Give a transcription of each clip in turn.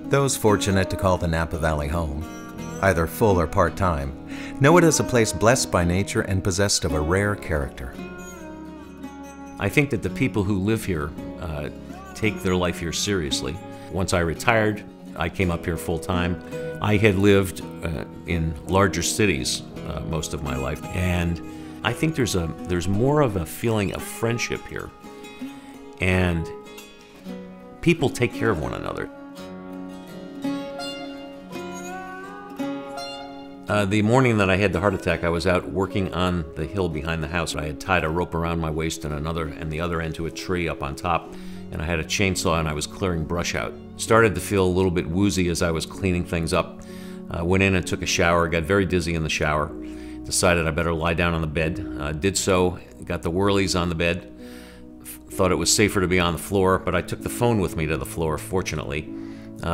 Those fortunate to call the Napa Valley home, either full or part-time, know it as a place blessed by nature and possessed of a rare character. I think that the people who live here take their life here seriously. Once I retired, I came up here full-time. I had lived in larger cities most of my life, and I think there's more of a feeling of friendship here, and people take care of one another. The morning that I had the heart attack, I was out working on the hill behind the house. I had tied a rope around my waist and the other end to a tree up on top, and I had a chainsaw and I was clearing brush out. Started to feel a little bit woozy as I was cleaning things up. Went in and took a shower, got very dizzy in the shower. Decided I better lie down on the bed. Did so, got the whirlies on the bed. Thought it was safer to be on the floor, but I took the phone with me to the floor, fortunately.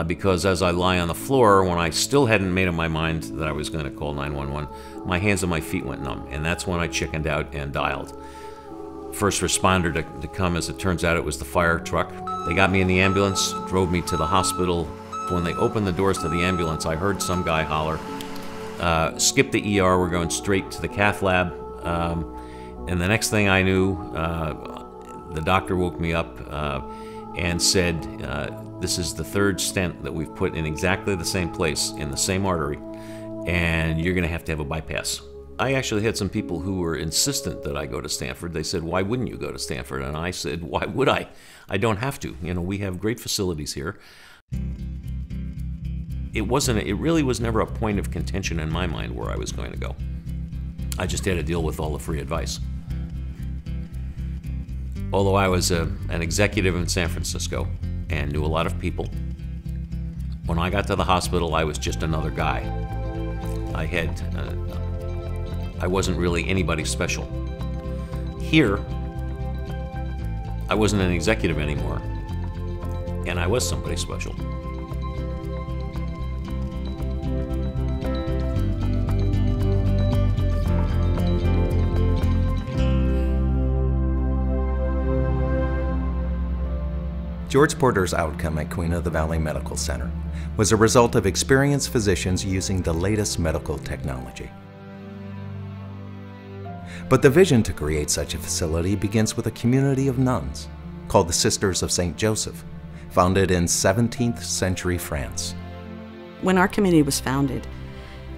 Because as I lie on the floor, when I still hadn't made up my mind that I was going to call 911, my hands and my feet went numb, and that's when I chickened out and dialed. First responder to come, as it turns out, it was the fire truck. They got me in the ambulance, drove me to the hospital. When they opened the doors to the ambulance, I heard some guy holler, skip the ER, we're going straight to the cath lab. And the next thing I knew, the doctor woke me up and said, this is the third stent that we've put in exactly the same place, in the same artery, and you're going to have a bypass. I actually had some people who were insistent that I go to Stanford. They said, why wouldn't you go to Stanford? And I said, why would I? I don't have to. You know, we have great facilities here. It really was never a point of contention in my mind where I was going to go. I just had to deal with all the free advice. Although I was an executive in San Francisco and knew a lot of people, when I got to the hospital, I was just another guy. I wasn't really anybody special. Here, I wasn't an executive anymore, and I was somebody special. George Porter's outcome at Queen of the Valley Medical Center was a result of experienced physicians using the latest medical technology. But the vision to create such a facility begins with a community of nuns called the Sisters of St. Joseph, founded in 17th century France. When our community was founded,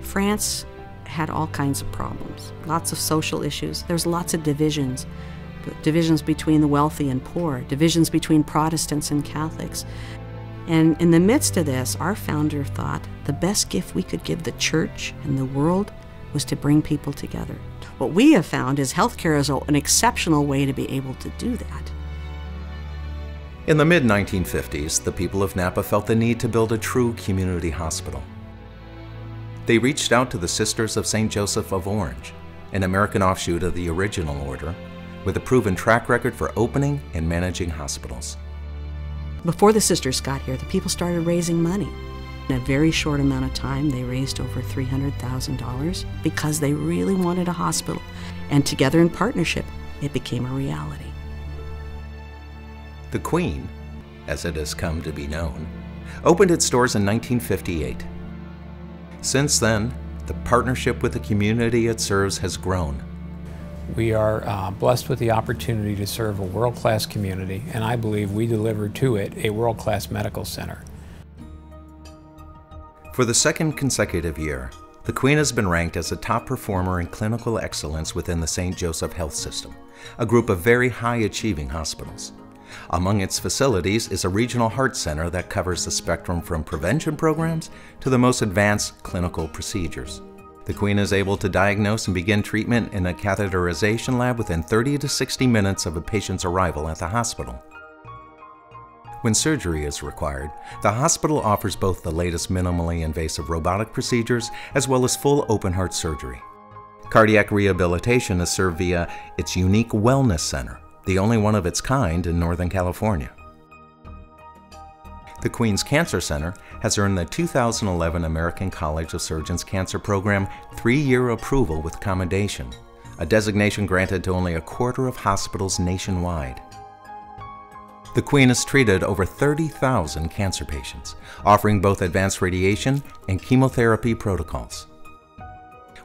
France had all kinds of problems, lots of social issues. There's lots of divisions between the wealthy and poor, divisions between Protestants and Catholics. And in the midst of this, our founder thought the best gift we could give the church and the world was to bring people together. What we have found is healthcare is an exceptional way to be able to do that. In the mid-1950s, the people of Napa felt the need to build a true community hospital. They reached out to the Sisters of St. Joseph of Orange, an American offshoot of the original order, with a proven track record for opening and managing hospitals. Before the sisters got here, the people started raising money. In a very short amount of time, they raised over $300,000 because they really wanted a hospital. And together in partnership, it became a reality. The Queen, as it has come to be known, opened its doors in 1958. Since then, the partnership with the community it serves has grown. We are blessed with the opportunity to serve a world-class community, and I believe we deliver to it a world-class medical center. For the second consecutive year, the Queen has been ranked as a top performer in clinical excellence within the St. Joseph Health System, a group of very high-achieving hospitals. Among its facilities is a regional heart center that covers the spectrum from prevention programs to the most advanced clinical procedures. The Queen is able to diagnose and begin treatment in a catheterization lab within 30 to 60 minutes of a patient's arrival at the hospital. When surgery is required, the hospital offers both the latest minimally invasive robotic procedures as well as full open-heart surgery. Cardiac rehabilitation is served via its unique Wellness Center, the only one of its kind in Northern California. The Queen's Cancer Center has earned the 2011 American College of Surgeons Cancer Program 3-year approval with commendation, a designation granted to only a quarter of hospitals nationwide. The Queen has treated over 30,000 cancer patients, offering both advanced radiation and chemotherapy protocols.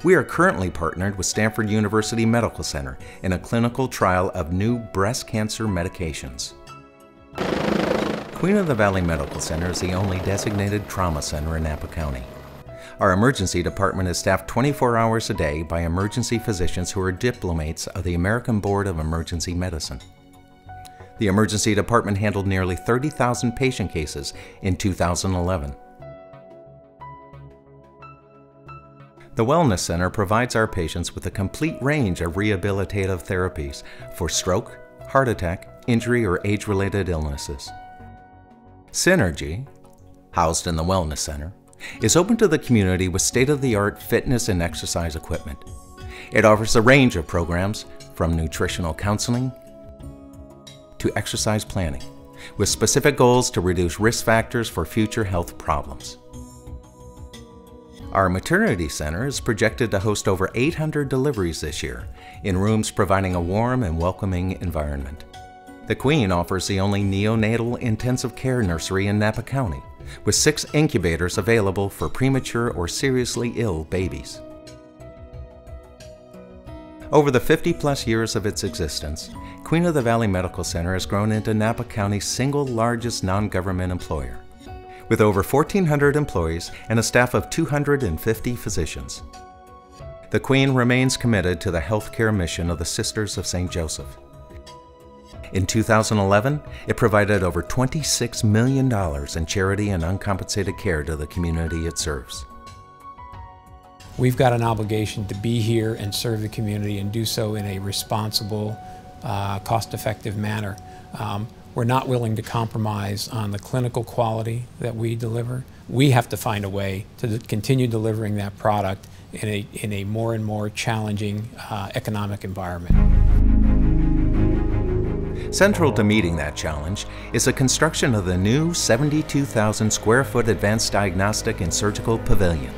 We are currently partnered with Stanford University Medical Center in a clinical trial of new breast cancer medications. Queen of the Valley Medical Center is the only designated trauma center in Napa County. Our emergency department is staffed 24 hours a day by emergency physicians who are diplomates of the American Board of Emergency Medicine. The emergency department handled nearly 30,000 patient cases in 2011. The Wellness Center provides our patients with a complete range of rehabilitative therapies for stroke, heart attack, injury, or age-related illnesses. Synergy, housed in the Wellness Center, is open to the community with state-of-the-art fitness and exercise equipment. It offers a range of programs from nutritional counseling to exercise planning, with specific goals to reduce risk factors for future health problems. Our maternity center is projected to host over 800 deliveries this year, in rooms providing a warm and welcoming environment. The Queen offers the only neonatal intensive care nursery in Napa County, with 6 incubators available for premature or seriously ill babies. Over the 50-plus years of its existence, Queen of the Valley Medical Center has grown into Napa County's single largest non-government employer, with over 1,400 employees and a staff of 250 physicians. The Queen remains committed to the healthcare mission of the Sisters of St. Joseph. In 2011, it provided over $26 million in charity and uncompensated care to the community it serves. We've got an obligation to be here and serve the community and do so in a responsible, cost-effective manner. We're not willing to compromise on the clinical quality that we deliver. We have to find a way to continue delivering that product in a more and more challenging economic environment. Central to meeting that challenge is the construction of the new 72,000 square foot Advanced Diagnostic and Surgical Pavilion.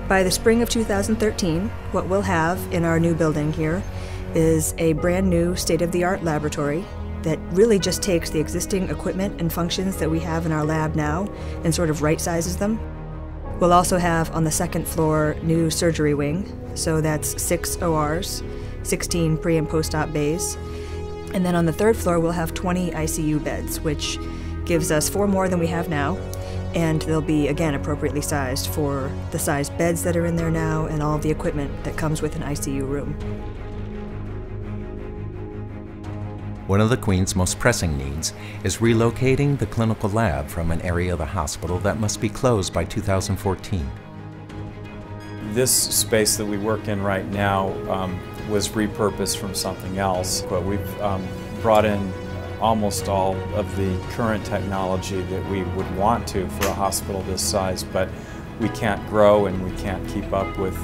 By the spring of 2013, what we'll have in our new building here is a brand new state-of-the-art laboratory that really just takes the existing equipment and functions that we have in our lab now and sort of right-sizes them. We'll also have on the second floor new surgery wing, so that's 6 ORs, 16 pre- and post-op bays. And then on the third floor we'll have 20 ICU beds, which gives us 4 more than we have now. And they'll be, again, appropriately sized for the size beds that are in there now and all of the equipment that comes with an ICU room. One of the Queen's most pressing needs is relocating the clinical lab from an area of the hospital that must be closed by 2014. This space that we work in right now was repurposed from something else, but we've brought in almost all of the current technology that we would want to for a hospital this size, but we can't grow and we can't keep up with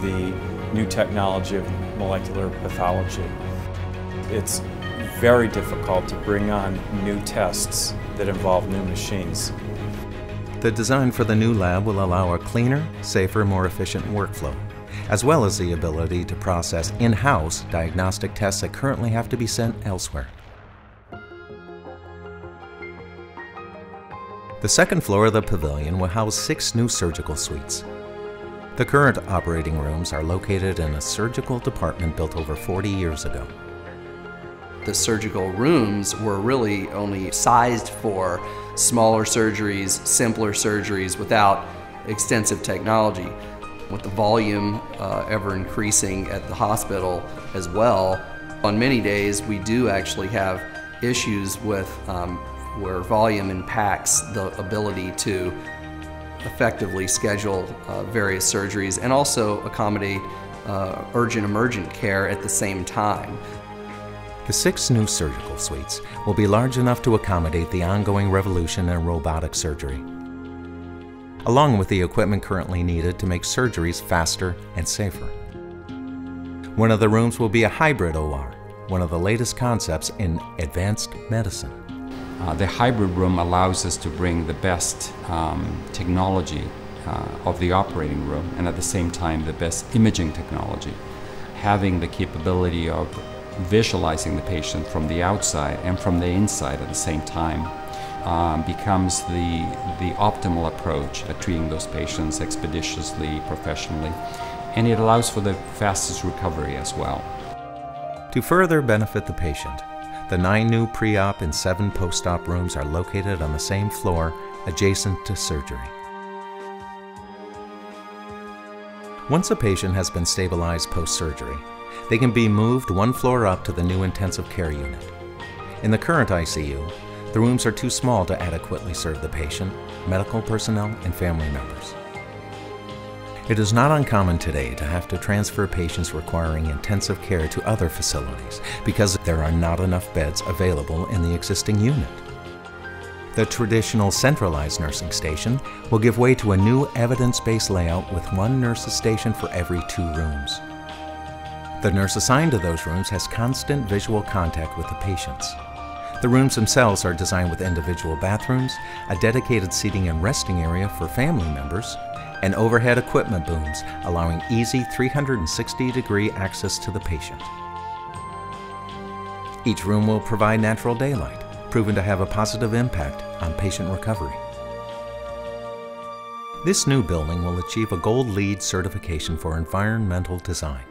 the new technology of molecular pathology. It's very difficult to bring on new tests that involve new machines. The design for the new lab will allow a cleaner, safer, more efficient workflow, as well as the ability to process in-house diagnostic tests that currently have to be sent elsewhere. The second floor of the pavilion will house 6 new surgical suites. The current operating rooms are located in a surgical department built over 40 years ago. The surgical rooms were really only sized for smaller surgeries, simpler surgeries without extensive technology. With the volume ever increasing at the hospital as well, on many days we do actually have issues with where volume impacts the ability to effectively schedule various surgeries and also accommodate urgent emergent care at the same time. The 6 new surgical suites will be large enough to accommodate the ongoing revolution in robotic surgery, along with the equipment currently needed to make surgeries faster and safer. One of the rooms will be a hybrid OR, one of the latest concepts in advanced medicine. The hybrid room allows us to bring the best technology of the operating room and at the same time the best imaging technology, having the capability of visualizing the patient from the outside and from the inside at the same time becomes the optimal approach at treating those patients expeditiously, professionally, and it allows for the fastest recovery as well. To further benefit the patient, the 9 new pre-op and 7 post-op rooms are located on the same floor adjacent to surgery. Once a patient has been stabilized post-surgery, they can be moved 1 floor up to the new intensive care unit. In the current ICU, the rooms are too small to adequately serve the patient, medical personnel, and family members. It is not uncommon today to have to transfer patients requiring intensive care to other facilities because there are not enough beds available in the existing unit. The traditional centralized nursing station will give way to a new evidence-based layout with 1 nurse's station for every 2 rooms. The nurse assigned to those rooms has constant visual contact with the patients. The rooms themselves are designed with individual bathrooms, a dedicated seating and resting area for family members, and overhead equipment booms allowing easy 360-degree access to the patient. Each room will provide natural daylight, proven to have a positive impact on patient recovery. This new building will achieve a Gold LEED certification for environmental design.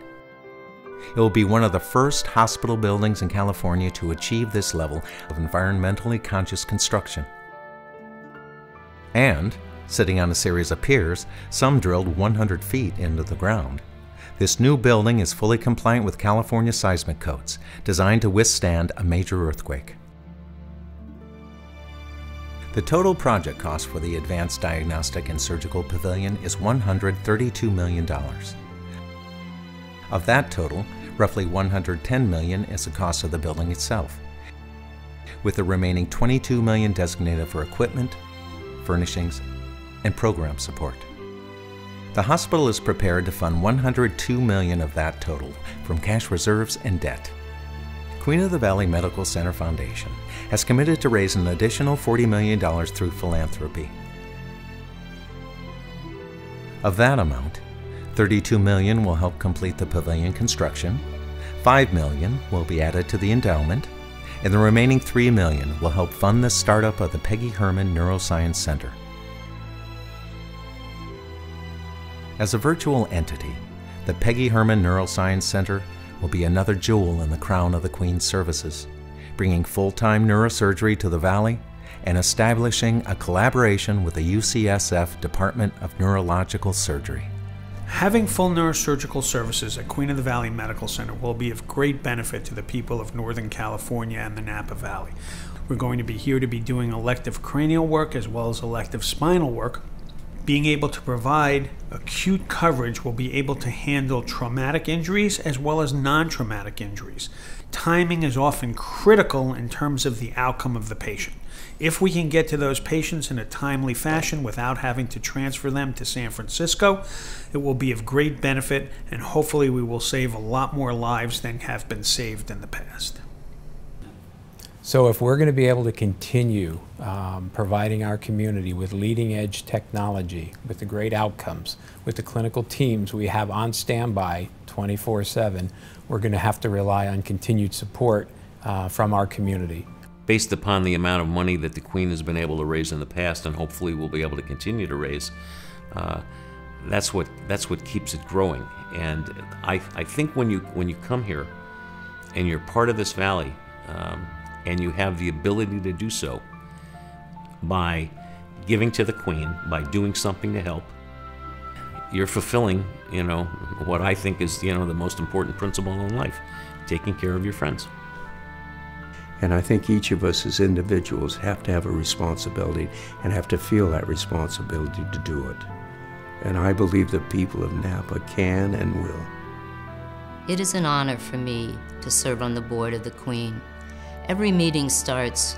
It will be one of the first hospital buildings in California to achieve this level of environmentally conscious construction. And, sitting on a series of piers, some drilled 100 feet into the ground, this new building is fully compliant with California seismic codes, designed to withstand a major earthquake. The total project cost for the Advanced Diagnostic and Surgical Pavilion is $132 million. Of that total, roughly $110 million is the cost of the building itself, with the remaining $22 million designated for equipment, furnishings, and program support. The hospital is prepared to fund $102 million of that total from cash reserves and debt. Queen of the Valley Medical Center Foundation has committed to raise an additional $40 million through philanthropy. Of that amount, $32 million will help complete the pavilion construction, $5 million will be added to the endowment, and the remaining $3 million will help fund the startup of the Peggy Herman Neuroscience Center. As a virtual entity, the Peggy Herman Neuroscience Center will be another jewel in the crown of the Queen's services, bringing full-time neurosurgery to the Valley and establishing a collaboration with the UCSF Department of Neurological Surgery. Having full neurosurgical services at Queen of the Valley Medical Center will be of great benefit to the people of Northern California and the Napa Valley. We're going to be here to be doing elective cranial work as well as elective spinal work. Being able to provide acute coverage will be able to handle traumatic injuries as well as non-traumatic injuries. Timing is often critical in terms of the outcome of the patient. If we can get to those patients in a timely fashion without having to transfer them to San Francisco, it will be of great benefit, and hopefully we will save a lot more lives than have been saved in the past. So if we're going to be able to continue providing our community with leading-edge technology, with the great outcomes, with the clinical teams we have on standby 24/7, we're going to have to rely on continued support from our community. Based upon the amount of money that the Queen has been able to raise in the past, and hopefully will be able to continue to raise, that's what keeps it growing. And I think when you come here and you're part of this valley, and you have the ability to do so by giving to the Queen, by doing something to help, you're fulfilling, what I think is, the most important principle in life, taking care of your friends. And I think each of us as individuals have to have a responsibility and have to feel that responsibility to do it. And I believe the people of Napa can and will. It is an honor for me to serve on the board of the Queen. Every meeting starts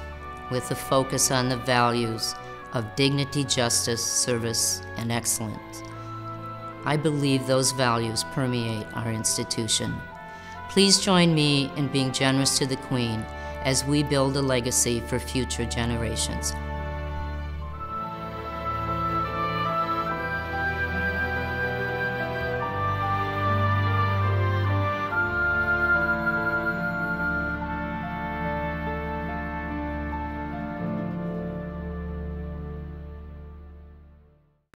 with a focus on the values of dignity, justice, service, and excellence. I believe those values permeate our institution. Please join me in being generous to the Queen as we build a legacy for future generations.